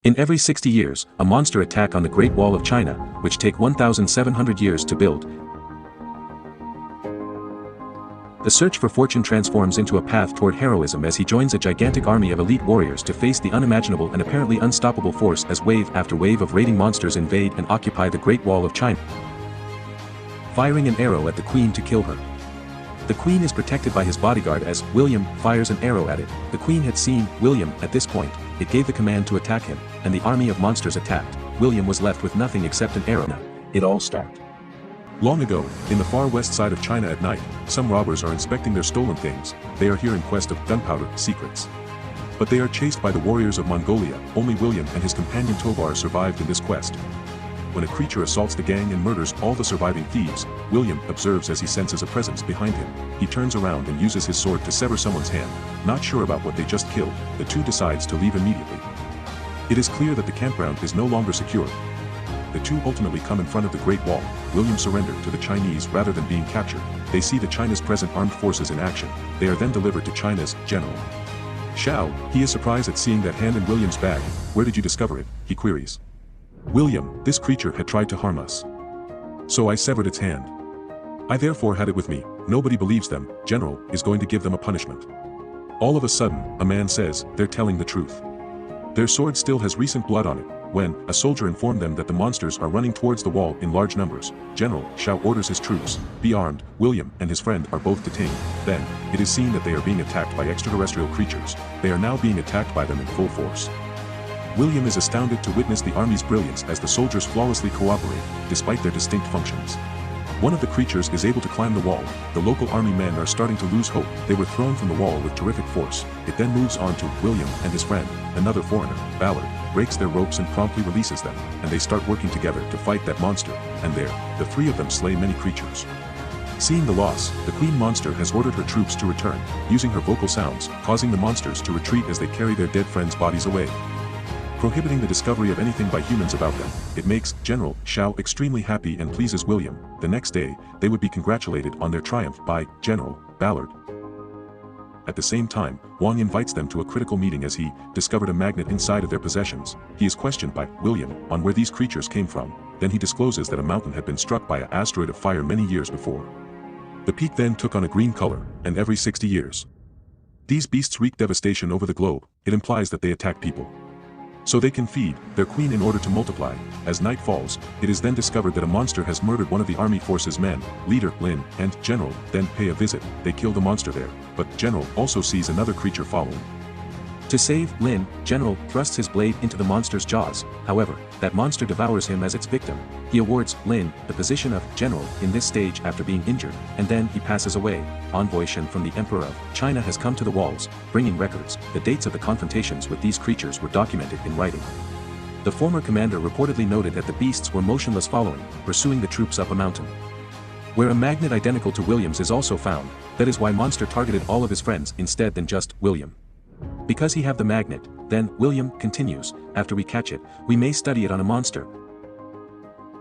In every 60 years, a monster attack on the Great Wall of China, which take 1,700 years to build. The search for fortune transforms into a path toward heroism as he joins a gigantic army of elite warriors to face the unimaginable and apparently unstoppable force as wave after wave of raiding monsters invade and occupy the Great Wall of China. Firing an arrow at the Queen to kill her. The Queen is protected by his bodyguard as William fires an arrow at it. The Queen had seen William at this point. It gave the command to attack him, and the army of monsters attacked. William was left with nothing except an arrow. It all stopped. Long ago, in the far west side of China at night, some robbers are inspecting their stolen things. They are here in quest of gunpowder secrets. But they are chased by the warriors of Mongolia. Only William and his companion Tovar survived in this quest. When a creature assaults the gang and murders all the surviving thieves, William observes as he senses a presence behind him. He turns around and uses his sword to sever someone's hand. Not sure about what they just killed, the two decides to leave immediately. It is clear that the campground is no longer secure. The two ultimately come in front of the Great Wall. William surrendered to the Chinese rather than being captured. They see the China's present armed forces in action. They are then delivered to China's general. Xiao, he is surprised at seeing that hand in William's bag. Where did you discover it? He queries. William, this creature had tried to harm us. So I severed its hand. I therefore had it with me. Nobody believes them. General is going to give them a punishment. All of a sudden, a man says, they're telling the truth. Their sword still has recent blood on it. When a soldier informed them that the monsters are running towards the wall in large numbers, General Xiao orders his troops, be armed. William and his friend are both detained. Then, it is seen that they are being attacked by extraterrestrial creatures. They are now being attacked by them in full force. William is astounded to witness the army's brilliance as the soldiers flawlessly cooperate, despite their distinct functions. One of the creatures is able to climb the wall. The local army men are starting to lose hope. They were thrown from the wall with terrific force. It then moves on to William and his friend, another foreigner, Ballard, breaks their ropes and promptly releases them, and they start working together to fight that monster, and there, the three of them slay many creatures. Seeing the loss, the Queen Monster has ordered her troops to return, using her vocal sounds, causing the monsters to retreat as they carry their dead friends' bodies away, prohibiting the discovery of anything by humans about them. It makes General Xiao extremely happy and pleases William. The next day, they would be congratulated on their triumph by General Ballard. At the same time, Wang invites them to a critical meeting as he discovered a magnet inside of their possessions. He is questioned by William on where these creatures came from. Then he discloses that a mountain had been struck by an asteroid of fire many years before. The peak then took on a green color, and every 60 years. These beasts wreak devastation over the globe. It implies that they attack people, so they can feed their queen in order to multiply. As night falls, it is then discovered that a monster has murdered one of the army force's men. Leader Lin and General then pay a visit. They kill the monster there, but General also sees another creature following. To save Lin, General thrusts his blade into the monster's jaws. However, that monster devours him as its victim. He awards Lin the position of General in this stage after being injured, and then he passes away. Envoy Shen from the Emperor of China has come to the walls, bringing records. The dates of the confrontations with these creatures were documented in writing. The former commander reportedly noted that the beasts were motionless following, pursuing the troops up a mountain, where a magnet identical to William's is also found. That is why Monster targeted all of his friends instead than just William. Because he have the magnet, then William continues, after we catch it, we may study it on a monster.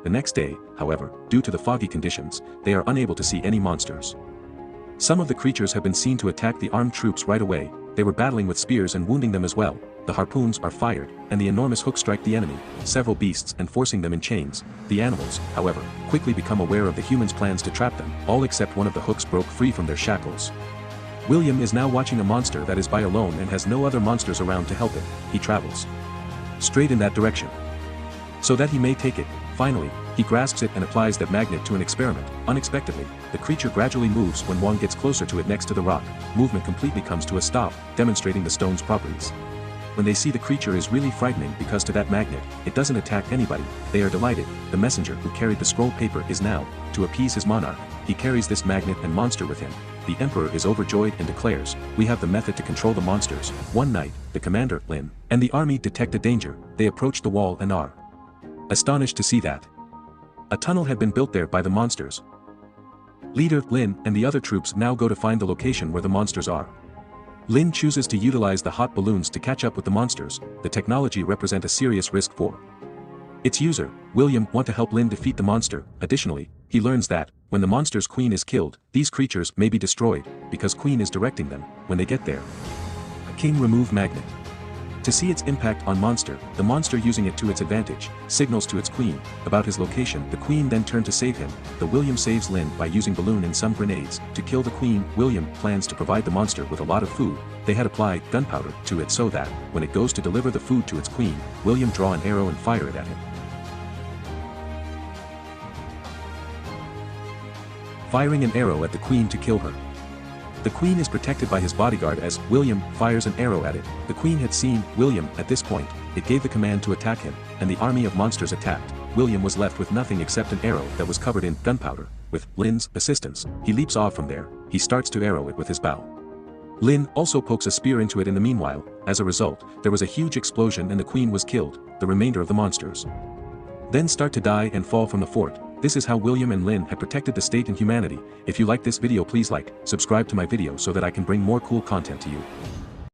The next day, however, due to the foggy conditions, they are unable to see any monsters. Some of the creatures have been seen to attack the armed troops right away. They were battling with spears and wounding them as well. The harpoons are fired, and the enormous hooks strike the enemy, several beasts and forcing them in chains. The animals, however, quickly become aware of the humans' plans to trap them. All except one of the hooks broke free from their shackles. William is now watching a monster that is by alone and has no other monsters around to help it. He travels straight in that direction, so that he may take it. Finally, he grasps it and applies that magnet to an experiment. Unexpectedly, the creature gradually moves when Wang gets closer to it next to the rock. Movement completely comes to a stop, demonstrating the stone's properties. When they see the creature is really frightening because to that magnet, it doesn't attack anybody, they are delighted. The messenger who carried the scroll paper is now, to appease his monarch, he carries this magnet and monster with him. The emperor is overjoyed and declares, we have the method to control the monsters. One night, the commander, Lin, and the army detect a danger. They approach the wall and are astonished to see that a tunnel had been built there by the monsters. Leader, Lin, and the other troops now go to find the location where the monsters are. Lin chooses to utilize the hot balloons to catch up with the monsters. The technology represent a serious risk for its user. William want to help Lin defeat the monster. Additionally, he learns that, when the monster's queen is killed, these creatures may be destroyed, because queen is directing them. When they get there, a king remove magnet. To see its impact on monster, the monster using it to its advantage, signals to its queen about his location. The queen then turned to save him. The William saves Lin by using balloon and some grenades. To kill the queen, William plans to provide the monster with a lot of food. They had applied gunpowder to it so that, when it goes to deliver the food to its queen, William draw an arrow and fire it at him. Firing an arrow at the queen to kill her. The queen is protected by his bodyguard as William fires an arrow at it. The queen had seen William at this point. It gave the command to attack him, and the army of monsters attacked. William was left with nothing except an arrow that was covered in gunpowder. With Lin's assistance, he leaps off from there. He starts to arrow it with his bow. Lin also pokes a spear into it in the meanwhile. As a result, there was a huge explosion and the queen was killed. The remainder of the monsters then start to die and fall from the fort. This is how William and Lin had protected the state and humanity. If you like this video, please like, subscribe to my video so that I can bring more cool content to you.